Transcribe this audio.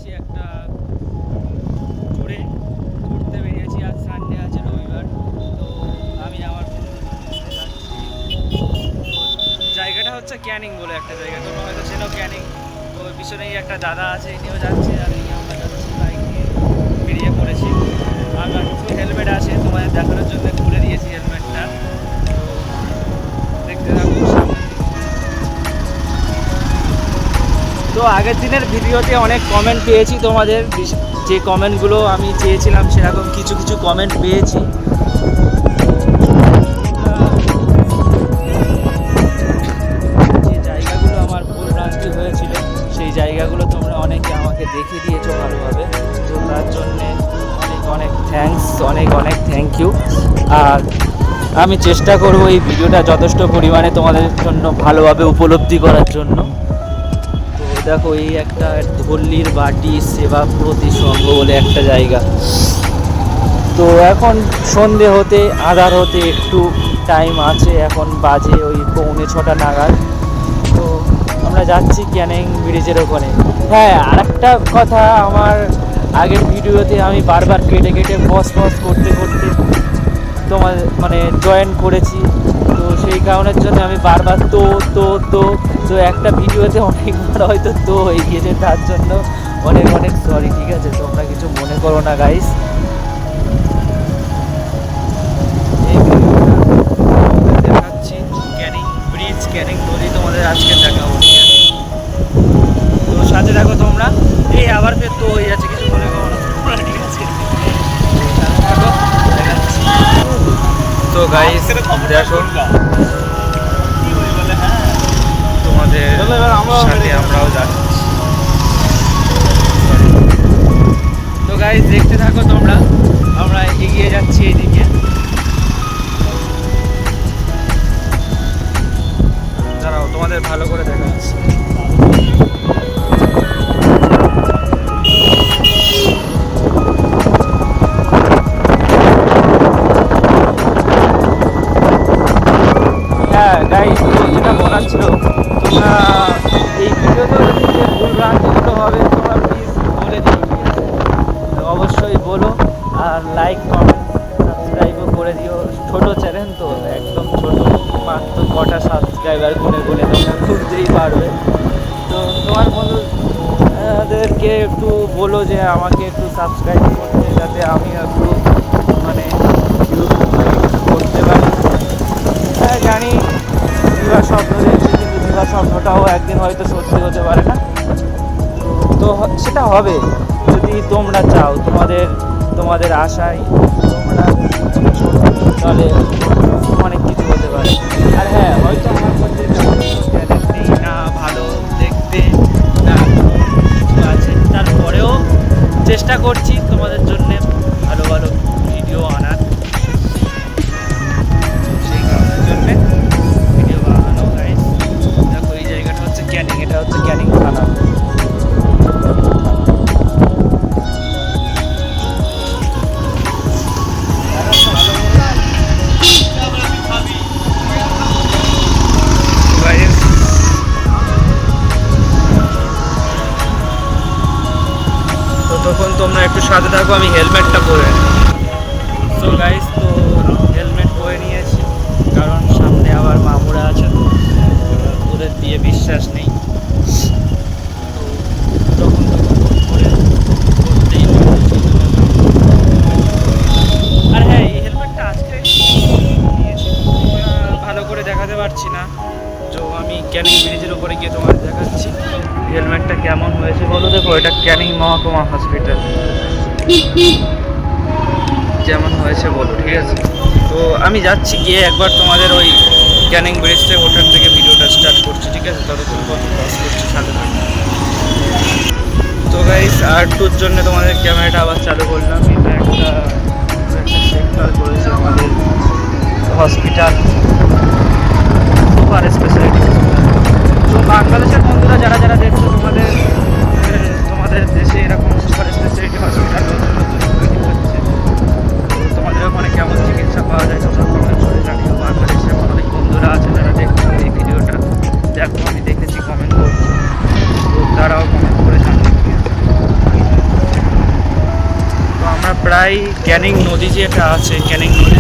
বেরিয়েছি একটা ট্যুরে, ঘুরতে বেরিয়েছি। আজ সানডে আছে, রবিবার। তো আমি আমার বন্ধুদের সাথে যাচ্ছি। তো জায়গাটা হচ্ছে ক্যানিং বলে একটা জায়গা, তোমরা হয়তো চেনো ক্যানিং। তো ওই পিছনেই একটা দাদা আছে, ইনিও যাচ্ছে আর আমরা যাচ্ছি বাইক নিয়ে বেরিয়ে পড়েছি। আমার কিছু হেলমেট আছে, তোমাদের দেখানোর জন্য খুলে দিয়েছি হেলমেটটা। তো দেখতে থাকো সামনে। তো আগের দিনের ভিডিওতে অনেক কমেন্ট পেয়েছি তোমাদের, যে কমেন্টগুলো আমি চেয়েছিলাম সেরকম কিছু কিছু কমেন্ট পেয়েছি। যে জায়গাগুলো আমার ভুলভ্রান্তি হয়েছিল সেই জায়গাগুলো তোমরা অনেকে আমাকে দেখিয়ে দিয়েছো ভালোভাবে। তো তার জন্যে অনেক অনেক থ্যাঙ্কস, অনেক অনেক থ্যাংক ইউ। আর আমি চেষ্টা করব এই ভিডিওটা যথেষ্ট পরিমাণে তোমাদের জন্য ভালোভাবে উপলব্ধি করার জন্য। দেখো এই একটা ধল্লির বাটি সেবা প্রতিসংঘ বলে একটা জায়গা। তো এখন সন্ধে হতে আধার হতে একটু টাইম আছে, এখন বাজে ওই 6:45 নাগাদ। তো আমরা যাচ্ছি ক্যানিং ব্রিজের ওখানে। হ্যাঁ, আর একটা কথা, আমার আগের ভিডিওতে আমি বারবার কেটে কেটে পজ করতে করতে তোমার মানে জয়েন করেছি। তো সেই কারণের জন্য আমি বারবার তো তো তো তো একটা ভিডিওতে অনেকবার হয়তো তো হয়ে গিয়েছে, তার জন্য অনেক অনেক সরি। ঠিক আছে, তোমরা কিছু মনে করো না গাইস। দেখাচ্ছি ক্যানিং ব্রিজ, ক্যানিং নদী তোমাদের আজকে দেখাবো, ঠিক আছে? তো সাথে দেখো তোমরা। এই আবার ফের তো হয়ে যাচ্ছে, কিছু মনে করো না তোমরা, ঠিক আছে? তো গাইস দেখো তোমাদের সাথে আমরাও যাচ্ছি। তো গাইস দেখতে থাকো তোমরা, আমরা এগিয়ে যাচ্ছি এইদিকে। দাঁড়াও, তোমাদের ভালো করে দেখাচ্ছি। হ্যাঁ গাইস, যেটা বলার ছিল, তোমরা এই ভিডিওতে যে ভুলভ্রান্তিগুলো হবে তোমরা প্লিজ বলে দিও, ঠিক আছে? অবশ্যই বলো, আর লাইক কমেন্ট সাবস্ক্রাইবও করে দিও। ছোটো চ্যানেল তো, একদম ছোটো, মাত্র কটা সাবস্ক্রাইবার গুনে গুনে তোমরা খুঁজতেই পারবে। তো তোমার বন্ধুদেরকে একটু বলো যে আমাকে একটু সাবস্ক্রাইব করতে, যাতে আমি একটু মানে করতে পারি। হ্যাঁ জানি বিবাহ শব্দ দেখছি, কিন্তু বিবাহ শব্দটাও একদিন হয়তো সত্যি হতে পারে না। তো সেটা হবে যদি তোমরা চাও, তোমাদের আশায় তোমরা তাহলে অনেক কিছু হতে পারে। আর হ্যাঁ, হয়তো আমার মধ্যে ট্যালেন্ট নেই, না ভালো দেখতে, না কিছু আছে, তারপরেও চেষ্টা করছি তোমাদের জন্য ভালো ভালো ভিডিও আনার। সেই কারণের জন্যে ভিডিও বানানো। গাইস দেখো এই জায়গাটা হচ্ছে ক্যানিং, এটা হচ্ছে ক্যানিং থানা। তখন তোমরা একটু সাথে থাকো, আমি হেলমেটটা পরে। সো গাইস, তো হেলমেট পরে নিয়েছি, কারণ সামনে আবার মামুরা আছে, তো ওদের দিয়ে বিশ্বাস নেই। তো তখন পরে করতেই হবে। আর হ্যাঁ, এই হেলমেটটা আজকে নিয়েছি, ভালো করে দেখাতে পারছি না। তো আমি ক্যানিং ব্রিজের উপরে গিয়ে তোমার দেখাচ্ছি হেলমেটটা কেমন হয়েছে। বলো, দেখো এটা ক্যানিং মহকুমা হসপিটাল, যেমন হয়েছে বলো, ঠিক আছে? তো আমি যাচ্ছি, গিয়ে একবার তোমাদের ওই ক্যানিং ব্রিজ থেকে ওঠার থেকে ভিডিওটা স্টার্ট করছি, ঠিক আছে? ততক্ষণ কত পাস করছি সাথে থাকো। তো গাইস, আর্টুর জন্য তোমাদের ক্যামেরাটা আবার চালু করলাম। এটা একটা সেক্টর করেছে আমাদের হসপিটাল, সুপার স্পেশালিটি হসপিটাল। তো বাংলাদেশের বন্ধুরা যারা যারা দেখছো, তোমাদের দেশে এরকম সুপার স্পেশালিটি হসপিটাল তৈরি হচ্ছে। তো তোমাদের ওখানে কেমন চিকিৎসা পাওয়া যায় তোমরা কমেন্ট করে জানিও। বাংলাদেশে এমন অনেক বন্ধুরা আছে যারা দেখছো এই ভিডিওটা। দেখো, আমি দেখেছি, কমেন্ট করছি, তো তারাও কমেন্ট করে জানিও। ক্যানিং নদী যেটা আছে, ক্যানিং নদী